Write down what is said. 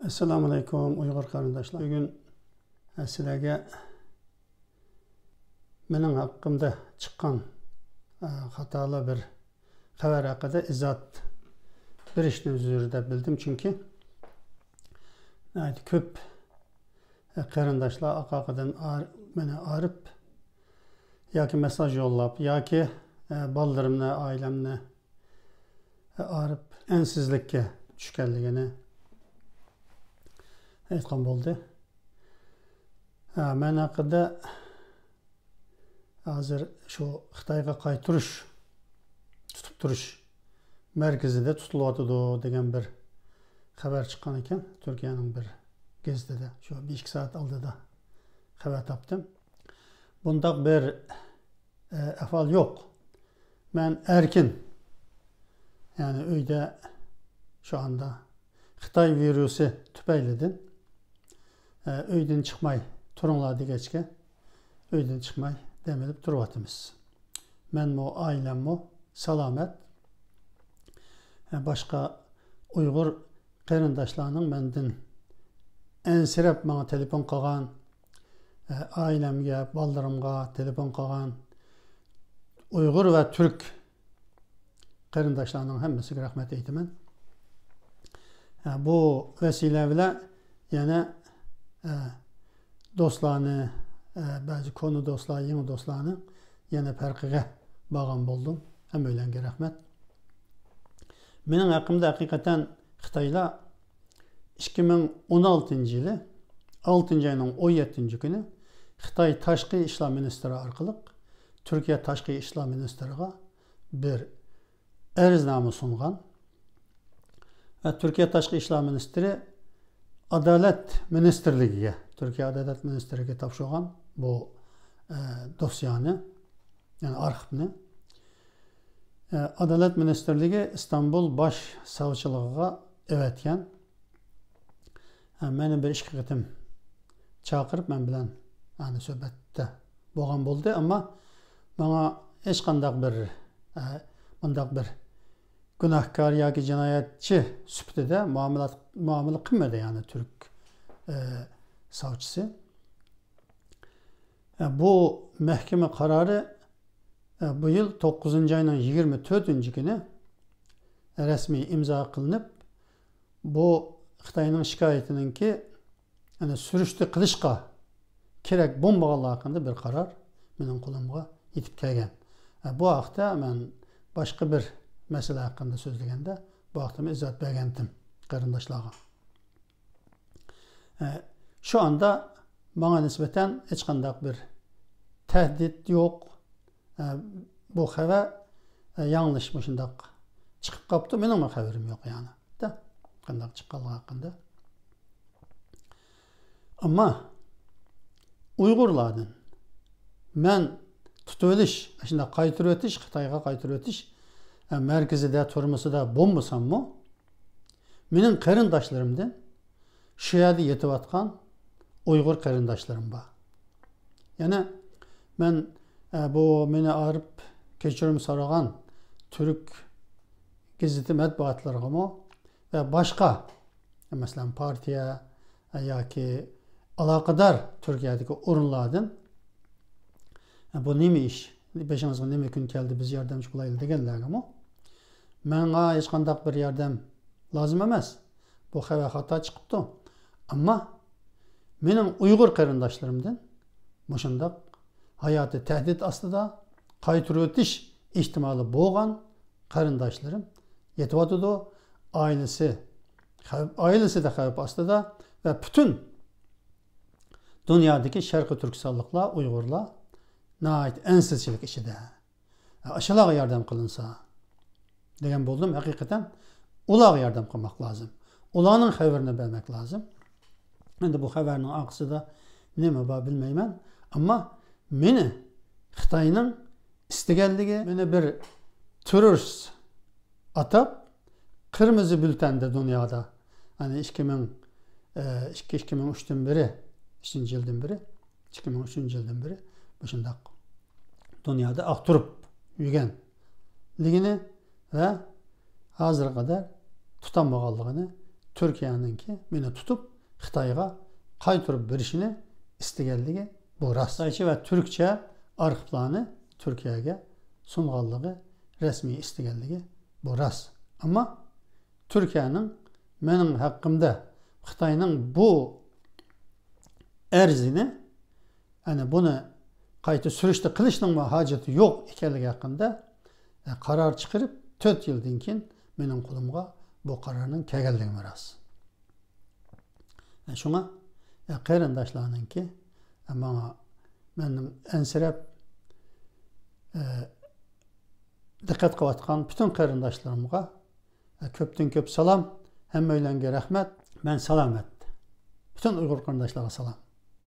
Assalamu alaikum Uyghur qarindoshlar. Bugun sizlarga mening haqqimda chiqqan xatolı bir xabar haqida izoh berishni huzurida bildim, chunki ko'p qarindoshlar aqaqidan meni arib yoki mesaj yo'llab yoki bolalarimni, oilamni arib ensizlikka tushganligini aytgan bo'ldi. Men haqida hozir shu Xitoyga qaytirish, tutib turish markazida tutilyotidi degan bir xabar chiqqan ekan. Turkiyaning bir gazetida shu 1-2 soat oldida xabar topdim. Bundaq bir ahvol yo'q. Men erkin, yani uyda şu anda Xitoy virusi tüpeylidir. Öyden çıkmay turunlar degechke öyden çıkmay demilip duruvatımız. Men mo ailem mo salamet. Başka Uygur qarindaşlarının menden ensirep bana telefon qilgan, ailemge, ballarımga telefon qilgan Uygur ve Türk qarindaşlarının hemmesiga rahmet eytimen. Bu vesile bile yani dostlarını, bazı konu dostlar, yeni dostlarını yine farkıga bağlan buldum. Hem öylenge rahmet. Benim hakkımda hakikaten Xitayla 2016 yılı 6. ayının 17. günü Xitay Taşqi İşlar Ministeri arkalık Türkiye Taşqi İşlar Ministeri'ne bir erzname sungan ve Türkiye Taşqi İşlar Ministeri Adalet Ministerligi'ye, Türkiye Adalet Ministerligi'ye tapşırgan bu dosyanı, yani arxivni. Adalet Ministerligi İstanbul Baş Savcılığı'na evetken beni bir işki qitim çağırıp men bilen yani söhbette boğan buldu, ama bana hiç qandaq bir günahkar yoki cinayetçi süptede muamele qilmadi, yani Türk savcısı. Bu mahkeme kararı bu yıl 9. ayının 24. günü resmi imza kılınıp bu Xitayning şikayetinin ki yani sürüştü qilishqa kerak bombalar hakkında bir karar benim qo'limga yetib kelgan. Bu haqda men başka bir mesele hakkında sözlegende bu haqda izoh bergandim qarindoshlarga. Şu anda bana nispeten hiç qandaq bir tehdit yok. Bu xabar yanlış mı şundaq çıkıp kaptı, benim haberim yok yani. Da qandaq çıqqanlığı hakkında. Ama Uygurlardan men tutuveliş, şimdi qaytırıp ötiş, Xitayga qaytırıp ötiş merkezide turması da bombasam mı? Menin qarindaşlarımdan şu yerda yetip atkan Uygur qarindaşlarım var. Yani ben bu meni arıp kechirim so'ragan Türk gazeti matbuotlarga mı ve başka mesela partiya yoki alakadar Türkiye'deki o'rinlardan bu nima ish, başımızga nima kun keldi, biz yordamchi qilaylik deganlarga mı? Menga hech qandaq bir yordam lazım emas. Bu xabar xato chiqibdi. Ama mening Uygur qarindoshlarımdan mushundaq hayatı tehdit astida qaytırıp ötish ihtimali bo'lgan qarindoshlarım yetyotidi. Ailesi de xavf astida ve bütün dünyadaki Şarkı Türkistonliklar, Uygurlar nəhayət ensizchilik içinde. Aşılağa yardım kılınsa degan buldum. Hakikaten ularga yardım qilmak lazım. Ularning xabarini vermek lazım. Endi bu xabarning aqsida nima bor bilmayman, ama meni Xitoyning istaganligi meni bir terrorist atab kırmızı bültende dünyada hani 2003'ten beri 3. yıldan beri 2003. yıldan beri başındaq dünyada aqtırıp yürgenligini ve hazır kadar tutanmağanlığını Türkiye'ninki meni tutup Xitayga qaytırıp berişini isteganligi bu rost. Xitoycha ve Türkçe arxivlarni Türkiye'ye sunganligi resmi isteganligi bu rost. Ama Türkiye'nin mening haqqımda Xitoyning bu erzini, yani bunu qayta sürüşte qilishning hojati yo'q ekanligi haqida qaror chiqarib 4 yildan keyin mening qo'limga bu qarorning kelganligi rost. Shunga qarindoshlarningki menga mening ansirab diqqat qilayotgan bütün qarindoshlarimga ko'pdan ko'p salom, hammalarga rahmat. Men salomat. Bütün Uyg'ur qarindoshlarga salom.